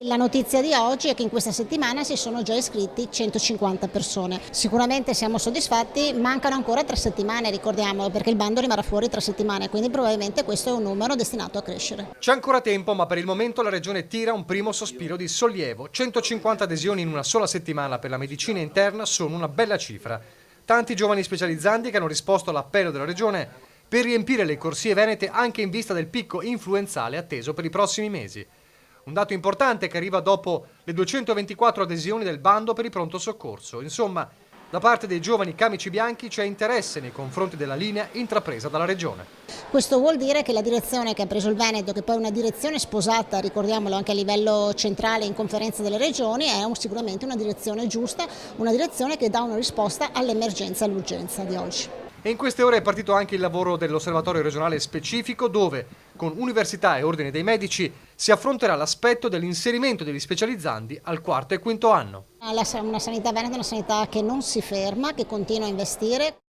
La notizia di oggi è che in questa settimana si sono già iscritti 150 persone. Sicuramente siamo soddisfatti, mancano ancora 3 settimane, ricordiamolo, perché il bando rimarrà fuori 3 settimane, quindi probabilmente questo è un numero destinato a crescere. C'è ancora tempo, ma per il momento la Regione tira un primo sospiro di sollievo. 150 adesioni in una sola settimana per la medicina interna sono una bella cifra. Tanti giovani specializzanti che hanno risposto all'appello della Regione per riempire le corsie venete anche in vista del picco influenzale atteso per i prossimi mesi. Un dato importante che arriva dopo le 224 adesioni del bando per il pronto soccorso. Insomma, da parte dei giovani camici bianchi c'è interesse nei confronti della linea intrapresa dalla Regione. Questo vuol dire che la direzione che ha preso il Veneto, che poi è una direzione sposata, ricordiamolo anche a livello centrale in conferenza delle regioni, è sicuramente una direzione giusta, una direzione che dà una risposta all'emergenza e all'urgenza di oggi. E in queste ore è partito anche il lavoro dell'osservatorio regionale specifico dove, con università e ordine dei medici, si affronterà l'aspetto dell'inserimento degli specializzandi al quarto e quinto anno. Una sanità veneta è una sanità che non si ferma, che continua a investire.